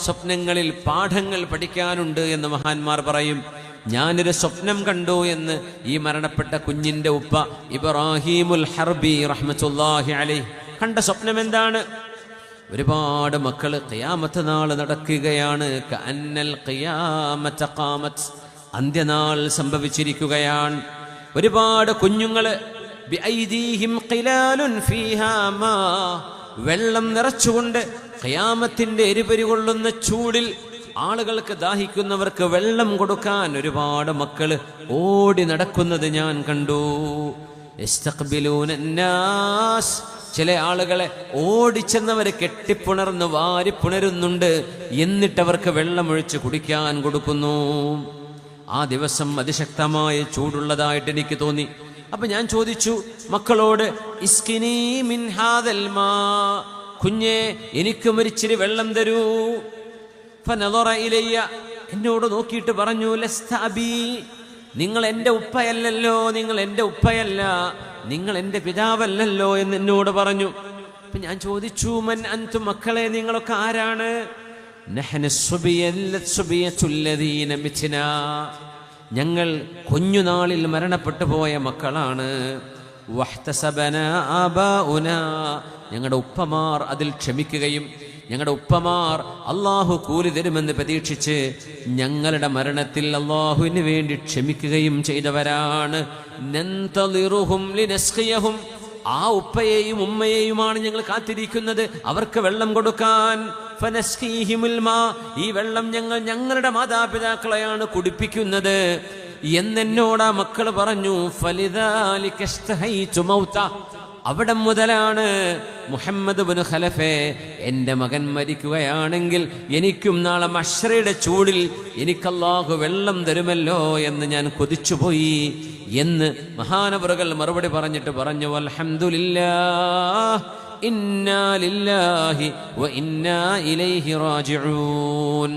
സ്വപ്നങ്ങളിൽ പാഠങ്ങൾ പഠിക്കാനുണ്ട് എന്ന് മഹാന്മാർ പറയും. ഞാനൊരു സ്വപ്നം കണ്ടു എന്ന് ഈ മരണപ്പെട്ട കുഞ്ഞിന്റെ ഉപ്പ ഇബ്രാഹിമുൽ ഹർബി റഹ്മത്തുള്ളാഹി അലൈഹി കണ്ട സ്വപ്നം എന്താണ്? ഒരുപാട് മക്കള് ഖിയാമത്ത് നാൾ നടക്കുകയാണ്. കഅന്നൽ ഖിയാമത ഖാമത്, അന്ത്യനാൾ സംഭവിച്ചിരിക്കുകയാണ്. ഒരുപാട് കുഞ്ഞുങ്ങള് ബിഐദീഹിം ഖിലാലുൻ ഫീഹാ മാ, വെള്ളം നിറച്ചുകൊണ്ട് ഖിയാമത്തിന്റെ എരിപരി കൊള്ളുന്ന ചൂടിൽ ആളുകൾക്ക് ദാഹിക്കുന്നവർക്ക് വെള്ളം കൊടുക്കാൻ ഒരുപാട് മക്കള് ഓടി നടക്കുന്നത് ഞാൻ കണ്ടു. യസ്തഖ്ബിലൂനന്നാസ്, ചില ആളുകളെ ഓടിച്ചെന്നവർ കെട്ടിപ്പുണർന്ന് വാരിപ്പുണരുന്നുണ്ട്, എന്നിട്ടവർക്ക് വെള്ളമൊഴിച്ച് കുടിക്കാൻ കൊടുക്കുന്നു. ആ ദിവസം അതിശക്തമായ ചൂടുള്ളതായിട്ട് എനിക്ക് തോന്നി. അപ്പൊ ഞാൻ ചോദിച്ചു മക്കളോട്, ഇസ്കിനി മിൻ ഹാദൽ മാ, കുഞ്ഞെ എനിക്ക് ഒരിച്ചിരി വെള്ളം തരൂ. ഫനളറ ഇലയ്യ, എന്നോട് നോക്കിയിട്ട് പറഞ്ഞു, ലസ്ത അബീ, നിങ്ങൾ എൻ്റെ ഉപ്പയല്ലല്ലോ, നിങ്ങൾ എൻ്റെ ഉപ്പയല്ല, നിങ്ങൾ എൻ്റെ പിതാവല്ലല്ലോ എന്ന് എന്നോട് പറഞ്ഞു. അപ്പൊ ഞാൻ ചോദിച്ചു, മൻ അൻതും, മക്കളെ നിങ്ങളൊക്കെ ആരാണ്? നഹ്നു സുബിയത്തുല്ലദീന മിത്നാ, ഞങ്ങൾ കുഞ്ഞുനാളിൽ മരണപ്പെട്ടു പോയ മക്കളാണ്. വഹ്തസബനാ ആബാഉനാ, ഞങ്ങളുടെ ഉപ്പമാർ അതിൽ ക്ഷമിക്കുകയും ഞങ്ങളുടെ ഉപ്പമാർ അള്ളാഹു കൂലി തരുമെന്ന് പ്രതീക്ഷിച്ച് ഞങ്ങളുടെ മരണത്തിൽ അള്ളാഹുവിന് വേണ്ടി ക്ഷമിക്കുകയും ചെയ്തവരാണ്. നന്തളിറുഹും ലിനസ്ഖിയഹും, ആ ഉപ്പയെയും ഉമ്മയെയുമാണ് ഞങ്ങൾ കാത്തിരിക്കുന്നത് അവർക്ക് വെള്ളം കൊടുക്കാൻ. ഫനസ്ഖീഹിമുൽ മാ, ഈ വെള്ളം ഞങ്ങൾ ഞങ്ങളുടെ മാതാപിതാക്കളെയാണ് കുടിപ്പിക്കുന്നത് എന്നെന്നോട് ആ മക്കൾ പറഞ്ഞു. ഫലിദാലിക ഇസ്തഹൈതു മൗത, അവിടെ മുതലാണ് മുഹമ്മദ് ബിൻ ഖലഫെ, എൻ്റെ മകൻ മരിക്കുകയാണെങ്കിൽ എനിക്കും നാളെ മഹ്ശറയുടെ ചൂടിൽ എനിക്കല്ലാഹു വെള്ളം തരുമല്ലോ എന്ന് ഞാൻ കൊതിച്ചുപോയി എന്ന് മഹാനവറുകൾ മറുപടി പറഞ്ഞിട്ട് പറഞ്ഞു, അൽഹംദുലില്ലാഹ് ഇന്നാ ലില്ലാഹി വ ഇന്നാ ഇലൈഹി റാജിഊൻ.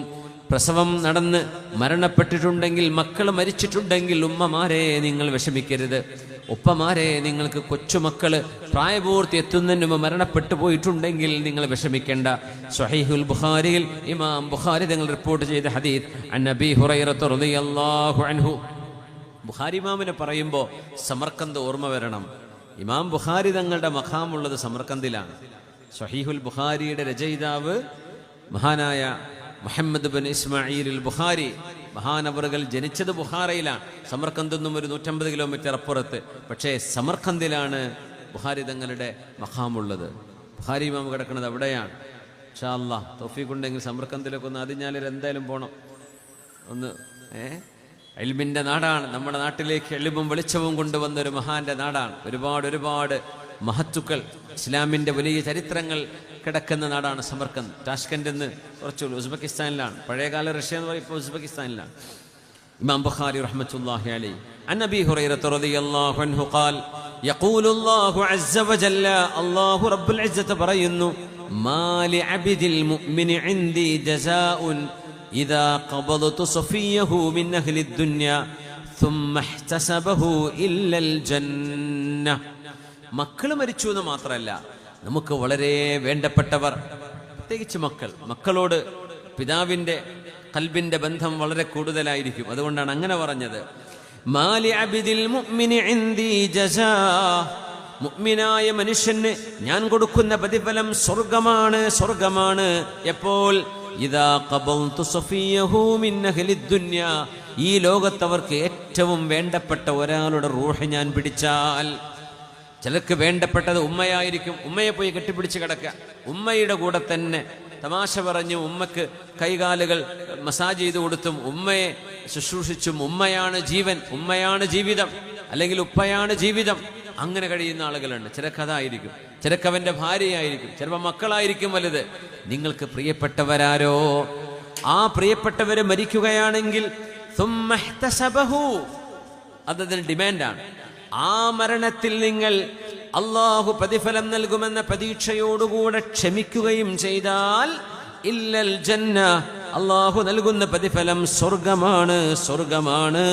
പ്രസവം നടന്ന് മരണപ്പെട്ടിട്ടുണ്ടെങ്കിൽ, മക്കൾ മരിച്ചിട്ടുണ്ടെങ്കിൽ ഉമ്മമാരെ നിങ്ങൾ വിഷമിക്കരുത്. ഉപ്പമാരെ, നിങ്ങൾക്ക് കൊച്ചുമക്കള് പ്രായപൂർത്തി എത്തുന്നതിന് മുമ്പ് മരണപ്പെട്ടു പോയിട്ടുണ്ടെങ്കിൽ നിങ്ങൾ വിഷമിക്കേണ്ട. സ്വഹീഹുൽ ബുഖാരിയിൽ ഇമാം ബുഖാരി തങ്ങൾ റിപ്പോർട്ട് ചെയ്ത ഹദീസ് അൻ അബീ ഹുറൈറ റളിയല്ലാഹു അൻഹു. ബുഖാരി ഇമാമിനെ പറയുമ്പോൾ സമർക്കന്ത് ഓർമ്മ വരണം. ഇമാം ബുഖാരി തങ്ങളുടെ മഖാമുള്ളത് സമർക്കന്തിലാണ്. സ്വഹീഹുൽ ബുഖാരിയുടെ രചയിതാവ് മഹാനായ മുഹമ്മദ് ബിൻ ഇസ്മായിൽ ബുഖാരി, മഹാനവറുകൾ ജനിച്ചത് ബുഖാറയിലാണ്. സമർക്കന്തിൽ നിന്നും ഒരു 150 കിലോമീറ്റർ അപ്പുറത്ത്. പക്ഷേ സമർക്കന്തിലാണ് ബുഖാരി തങ്ങളുടെ മഖാമുള്ളത്. ബുഖാരി ഇമാം കിടക്കുന്നത് അവിടെയാണ്. ഇൻഷാ അല്ലാഹ് തൗഫീഖ് ഉണ്ടെങ്കിൽ സമർക്കന്തിലൊക്കെ ഒന്ന് അതിഞ്ഞാലും എന്തായാലും പോകണം. ഒന്ന് ഇൽമിൻ്റെ നാടാണ്. നമ്മുടെ നാട്ടിലേക്ക് എളിവും വെളിച്ചവും കൊണ്ടുവന്നൊരു മഹാന്റെ നാടാണ്. ഒരുപാട് മഹത്തുക്കൾ, ഇസ്ലാമിൻ്റെ വലിയ ചരിത്രങ്ങൾ കിടക്കുന്ന നാടാണ് സമർക്കന്ത്. ടാഷ്കന്റ് എന്ന് കുറച്ച് ഉസ്ബെക്കിസ്ഥാനിലാണ്. പഴയകാല റഷ്യ എന്ന് പറയും, ഇപ്പോൾ ഉസ്ബെക്കിസ്ഥാനിലാണ്. ഇമാം ബുഖാരി റഹ്മത്തുള്ളാഹി അലൈഹി അൻ അബീ ഹുറൈറ റളിയല്ലാഹു അൻഹു ഖാൽ യഖൂലുല്ലാഹു അസ്സ വജല്ല, അല്ലാഹു റബ്ബുൽ ഇസ്സത്ത് പറയുന്നു, മാലി അബ്ദിൽ മുഅ്മിനി ഇൻദി ജസാഉൻ ഇദാ ഖബദതു സഫിയഹു മിൻ അഹ്ലിദ് ദുനിയ ثم احتسبه إلا الجنة. മക്കൾ മരിച്ചു എന്ന് മാത്രമല്ല, നമുക്ക് വളരെ വേണ്ടപ്പെട്ടവർ, പ്രത്യേകിച്ച് മക്കളോട് പിതാവിൻ്റെ ഖൽബിന്റെ ബന്ധം വളരെ കൂടുതലായിരിക്കും. അതുകൊണ്ടാണ് അങ്ങനെ പറഞ്ഞത്. മാലി അബ്ദിൽ മുഅ്മിനി ഇൻദി ജസാ, മുഅ്മിനായ മനുഷ്യന് ഞാൻ കൊടുക്കുന്ന പ്രതിഫലം സ്വർഗമാണ്. എപ്പോൾ? ഇദാ ഖബൽതു സഫിയഹു മിൻ അഹ്ലിദ് ദുനിയ, ഈ ലോകത്തവർക്ക് ഏറ്റവും വേണ്ടപ്പെട്ട ഒരാളുടെ റൂഹ് ഞാൻ പിടിച്ചാൽ. ചിലർക്ക് വേണ്ടപ്പെട്ടത് ഉമ്മയായിരിക്കും. ഉമ്മയെ പോയി കെട്ടിപ്പിടിച്ച് കിടക്കുക, ഉമ്മയുടെ കൂടെ തന്നെ തമാശ പറഞ്ഞു, ഉമ്മക്ക് കൈകാലുകൾ മസാജ് ചെയ്ത് കൊടുത്തും ഉമ്മയെ ശുശ്രൂഷിച്ചും ഉമ്മയാണ് ജീവൻ, ഉമ്മയാണ് ജീവിതം, അല്ലെങ്കിൽ ഉപ്പയാണ് ജീവിതം. അങ്ങനെ കഴിയുന്ന ആളുകളുണ്ട്. ചിലക്കതായിരിക്കും, ചിലക്കവന്റെ ഭാര്യയായിരിക്കും, ചിലപ്പോൾ മക്കളായിരിക്കും വലുത്. നിങ്ങൾക്ക് പ്രിയപ്പെട്ടവരാരോ, ആ പ്രിയപ്പെട്ടവര് മരിക്കുകയാണെങ്കിൽ അതതിന് ഡിമാൻഡാണ്. ആ മരണത്തിൽ നിങ്ങൾ അള്ളാഹു പ്രതിഫലം നൽകുമെന്ന പ്രതീക്ഷയോടുകൂടെ ക്ഷമിക്കുകയും ചെയ്താൽ ഇല്ലൽ ജന്ന, അള്ളാഹു നൽകുന്ന പ്രതിഫലം സ്വർഗമാണ്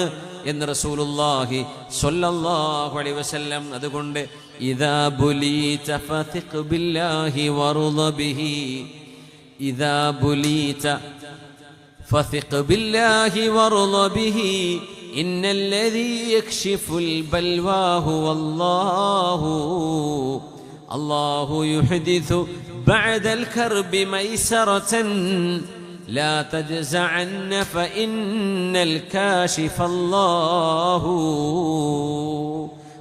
എന്ന് റസൂലുള്ളാഹി സ്വല്ലല്ലാഹു അലൈഹി വസല്ലം. അതുകൊണ്ട് ഇദാ ബുലീത ഫതിഖ് ബില്ലാഹി വറുദ ബിഹി, ഇദാ ബുലീത ഫസിഖ് ബില്ലാഹി വർള ബിഹി ഇന്നല്ലദീ യക്ഷിഫുൽ ബൽവാ ഹുവല്ലാഹു അല്ലാഹു യുഹ്ദിഥു ബഅദൽ കർബി മൈസറതൻ ലാ തജ്സഅന്ന ഫഇന്നൽ കാശിഫല്ലാഹു.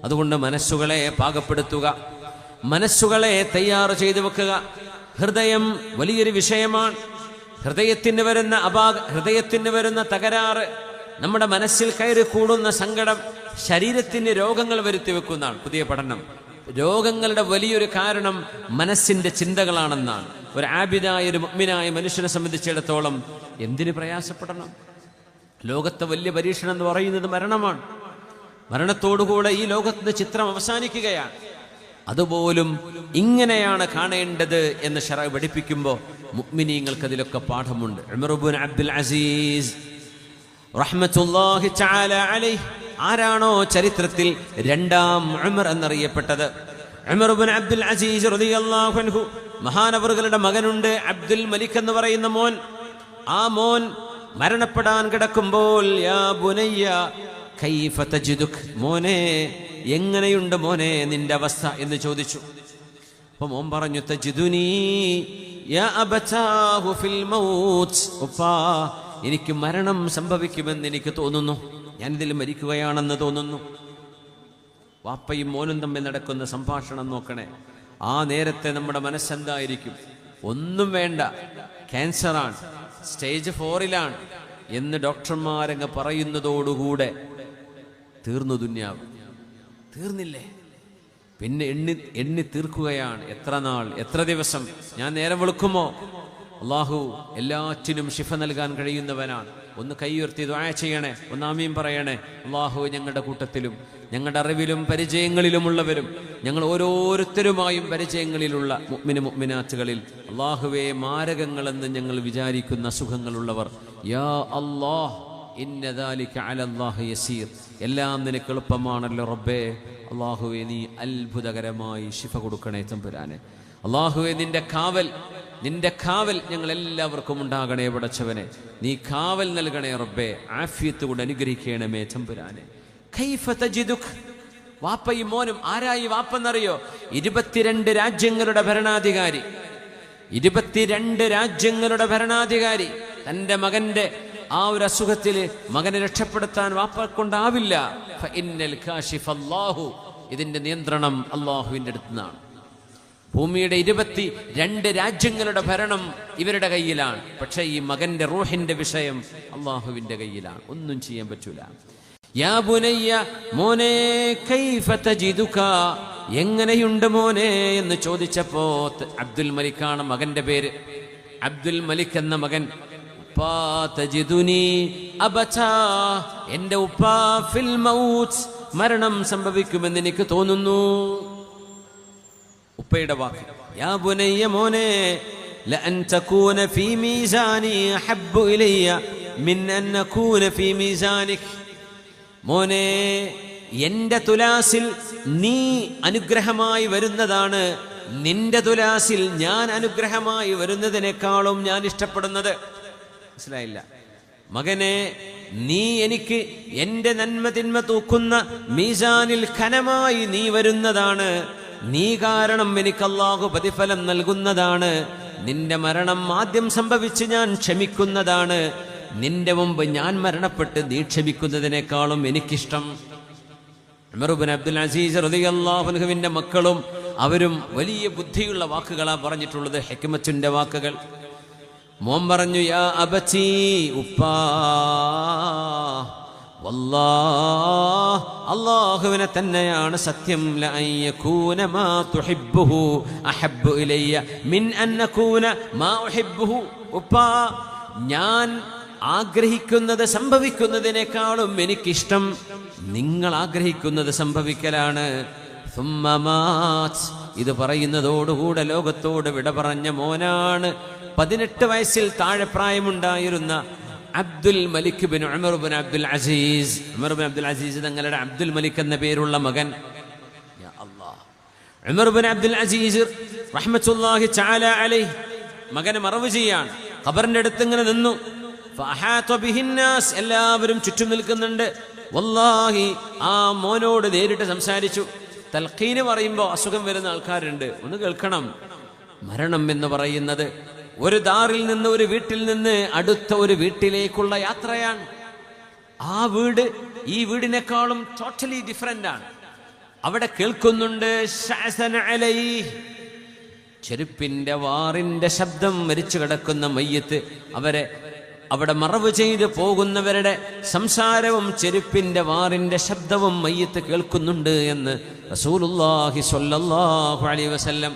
അതുകൊണ്ട് മനസ്സുകളെ പാകപ്പെടുത്തുക, മനസ്സുകളെ തയ്യാർ ചെയ്തു വെക്കുക. ഹൃദയം വലിയൊരു വിഷയമാണ്. ഹൃദയത്തിന് വരുന്ന തകരാറ്, നമ്മുടെ മനസ്സിൽ കയറി കൂടുന്ന സങ്കടം ശരീരത്തിന് രോഗങ്ങൾ വരുത്തി വെക്കുന്നതാണ് പുതിയ പഠനം. രോഗങ്ങളുടെ വലിയൊരു കാരണം മനസ്സിന്റെ ചിന്തകളാണെന്നാണ്. ഒരു ആബിദായ, ഒരു മുഅ്മിനായ മനുഷ്യനെ സംബന്ധിച്ചിടത്തോളം എന്തിന് പ്രയാസപ്പെടണം? ലോകത്തെ വലിയ പരീക്ഷണം എന്ന് പറയുന്നത് മരണമാണ്. മരണത്തോടുകൂടെ ഈ ലോകത്തിന്റെ ചിത്രം അവസാനിക്കുകയാണ്. അതുപോലും ഇങ്ങനെയാണ് കാണേണ്ടത് എന്ന് ശറഅ് പഠിപ്പിക്കുമ്പോൾ മുഅ്മിനീങ്ങൾക്ക് അതിലൊക്കെ പാഠമുണ്ട്. ഉമർ ഇബ്നു അബ്ദുൽ അസീസ് റഹ്മത്തുള്ളാഹി തആല അലൈഹി, ആരാണോ ചരിത്രത്തിൽ രണ്ടാം ഉമർ എന്നറിയപ്പെട്ടത്, ഉമർ ഇബ്നു അബ്ദുൽ അസീസ് റളിയല്ലാഹു അൻഹു മഹാനവറുകളുടെ മകനുണ്ട് അബ്ദുൽ മലിക് എന്ന് പറയുന്ന മോൻ. ആ മോൻ മരണപ്പെടാൻ കിടക്കുമ്പോൾ യാ ബുനയ്യ കൈഫ തജിദുക്, മോനെ എങ്ങനെയുണ്ട് മോനെ നിന്റെ അവസ്ഥ എന്ന് ചോദിച്ചു. അപ്പൊ മോൻ പറഞ്ഞു തജിദുനി യാ അബതാഹു ഫിൽ മൗത്ത്, ഉപ്പാ എനിക്ക് മരണം സംഭവിക്കുമെന്ന് എനിക്ക് തോന്നുന്നു, ഞാനിതിൽ മരിക്കുകയാണെന്ന് തോന്നുന്നു. വാപ്പയും മോനും തമ്മിൽ നടക്കുന്ന സംഭാഷണം നോക്കണേ. ആ നേരത്തെ നമ്മുടെ മനസ്സെന്തായിരിക്കും? ഒന്നും വേണ്ട, ക്യാൻസറാണ്, സ്റ്റേജ് 4 എന്ന് ഡോക്ടർമാരങ്ങ് പറയുന്നതോടുകൂടെ തീർന്നു ദുന്യാവ്. തീർന്നില്ലേ? പിന്നെ എണ്ണി തീർക്കുകയാണ്. എത്ര നാൾ, എത്ര ദിവസം? ഞാൻ നേരം വെളുക്കുമോ? അള്ളാഹു എല്ലാറ്റിനും ശിഫ നൽകാൻ കഴിയുന്നവനാണ്. ഒന്ന് കൈയുയർത്തി ദുആ ചെയ്യണേ, ഒന്ന് ആമീൻ പറയണേ. അള്ളാഹു ഞങ്ങളുടെ കൂട്ടത്തിലും ഞങ്ങളുടെ അറിവിലും പരിചയങ്ങളിലുമുള്ളവരും ഞങ്ങൾ ഓരോരുത്തരുമായും പരിചയങ്ങളിലുള്ള മുഅ്മിന മുഅ്മിനാത്തുകളിൽ അള്ളാഹുവേ മാരകങ്ങളെന്ന് ഞങ്ങൾ വിചാരിക്കുന്ന അസുഖങ്ങളുള്ളവർ, യാ അല്ലാഹ് ഇന്ന ദാലിക അലല്ലാഹി യസീർ, എല്ലാം നിനക്ക് എളുപ്പമാണല്ലോ റബ്ബേ. അള്ളാഹുവേ നീ അത്ഭുതകരമായി ശിഫ കൊടുക്കണേ തമ്പുരാനെ. അള്ളാഹുവേ നിന്റെ കാവൽ ഞങ്ങൾ എല്ലാവർക്കും ഉണ്ടാകണേ പടച്ചവനെ. നീ കാവൽ നൽകണേ റബ്ബേ, ആഫിയത്ത് കൊണ്ട് അനുഗ്രഹിക്കണമേ തമ്പുരാനെ. കൈഫ തജിദുക്, വാപ്പയും മോനും. ആരായി വാപ്പെന്നറിയോ? 22 രാജ്യങ്ങളുടെ ഭരണാധികാരി. 22 രാജ്യങ്ങളുടെ ഭരണാധികാരി. തന്റെ മകന്റെ ആ ഒരു അസുഖത്തിൽ മകനെ രക്ഷപ്പെടുത്താൻ വാപ്പക്കൊണ്ടാവില്ല. ഫഇന്നൽ കാശിഫല്ലാഹു, ഇതിന്റെ നിയന്ത്രണം അള്ളാഹുവിന്റെ അടുത്ത് നിന്നാണ്. ഭൂമിയുടെ 22 രാജ്യങ്ങളുടെ ഭരണം ഇവരുടെ കയ്യിലാണ്. പക്ഷെ ഈ മകന്റെ റൂഹിന്റെ വിഷയം അള്ളാഹുവിന്റെ കയ്യിലാണ്. ഒന്നും ചെയ്യാൻ പറ്റൂല. യാ ബുനയ്യ, മോനെ കൈഫ തജിദുക, എങ്ങനെയുണ്ട് മോനെ എന്ന് ചോദിച്ചപ്പോ അബ്ദുൽ മലിക്കാണ് മകന്റെ പേര്. അബ്ദുൽ മലിക് എന്ന മകൻ, ഉപ്പാ തജിദുനി അബതാ, എന്റെ ഉപ്പാ ഫിൽ മൗത്ത്, മരണം സംഭവിക്കുമെന്ന് എനിക്ക് തോന്നുന്നു. ഉപ്പയുടെ വാക്ക്, യാ ബുനയ്യ മോനെ ലഅൻ തകൂന ഫീ മീസാനി അഹബ്ബു ഇലയ്യ മിൻ അൻ നകൂന ഫീ മീസാനിക്, മോനെ എന്റെ തുലാസിൽ നീ അനുഗ്രഹമായി വരുന്നതാണ് നിന്റെ തുലാസിൽ ഞാൻ അനുഗ്രഹമായി വരുന്നതിനേക്കാളും ഞാൻ ഇഷ്ടപ്പെടുന്നത്. മനസ്സിലായില്ല? മകനെ, നീ എനിക്ക് എന്റെ നന്മ തിന്മ തൂക്കുന്ന മീസാനിൽ ഖനമായി നീ വരുന്നതാണ്. നീ കാരണം എനിക്ക് അല്ലാഹു പ്രതിഫലം നൽകുന്നതാണ്. നിന്റെ മരണം ആദ്യം സംഭവിച്ച് ഞാൻ ക്ഷമിക്കുന്നതാണ്. നിന്റെ മുമ്പ് ഞാൻ മരണപ്പെട്ട് നീ ക്ഷമിക്കുന്നതിനേക്കാളും എനിക്കിഷ്ടം. ഉമർ ഇബ്നു അബ്ദുൽ അസീസ് റളിയല്ലാഹു അൻഹുവിന്റെ മക്കളും അവരും വലിയ ബുദ്ധിയുള്ള വാക്കുകളാ പറഞ്ഞിട്ടുള്ളത്, ഹിക്മത്തിന്റെ വാക്കുകൾ. മോൻ പറഞ്ഞു, യാ അബതി, ഉപ്പാ വല്ലാഹ്, അല്ലാഹുവിനെ തന്നെയാണ് സത്യം, ലഅൻ യകൂന മാ തുഹിബ്ബുഹു അഹബ്ബു ഇലയ്യ മിൻ അൻ നകൂന മാ ഉഹിബ്ബുഹു. ഉപ്പാ, ഞാൻ ആഗ്രഹിക്കുന്നത് സംഭവിക്കുന്നതിനേക്കാളും എനിക്കിഷ്ടം നിങ്ങൾ ആഗ്രഹിക്കുന്നത് സംഭവിക്കലാണ്. സുമ്മ മാത്, ഇത് പറയുന്നതോടുകൂടെ ലോകത്തോട് വിട പറഞ്ഞ മോനാണ് 18 വയസ്സിൽ താഴെ പ്രായമുണ്ടായിരുന്ന Abdul Malik bin Umar bin Abdul Aziz. Umar bin Abdul Aziz തങ്ങളുടെ അബ്ദുൽ മലിക് എന്ന പേരുള്ള മകൻ. യാ Allah, Umar bin Abdul Aziz റഹ്മത്തുള്ളാഹി തആല അലൈഹി മകനെ മറവ് ചെയ്യാണ്. ഖബറിന്റെ അടുത്ത് ഇങ്ങനെ നിന്നു. എല്ലാവരും ചുറ്റും നിൽക്കുന്നുണ്ട്. വല്ലാഹി ആ മോനോട് നേരിട്ട് സംസാരിച്ചു. തൽഖീന് പറയുമ്പോൾ അസുഖം വരുന്ന ആൾക്കാരുണ്ട്, ഒന്ന് കേൾക്കണം. മരണം എന്ന് പറയുന്നത് ഒരു ദാറിൽ നിന്ന്, ഒരു വീട്ടിൽ നിന്ന് അടുത്ത ഒരു വീട്ടിലേക്കുള്ള യാത്രയാണ്. ആ വീട് ഈ വീടിനേക്കാളും ടോട്ടലി ഡിഫറെന്റ് ആണ്. അവിടെ കേൾക്കുന്നുണ്ട് ചെരുപ്പിന്റെ വാറിന്റെ ശബ്ദം. മരിച്ചു കിടക്കുന്ന മയ്യത്ത്, അവരെ അവിടെ മറവ് ചെയ്ത് പോകുന്നവരുടെ സംസാരവും ചെരുപ്പിന്റെ വാറിന്റെ ശബ്ദവും മയ്യത്ത് കേൾക്കുന്നുണ്ട് എന്ന് റസൂലുള്ളാഹി സ്വല്ലല്ലാഹു അലൈഹി വസല്ലം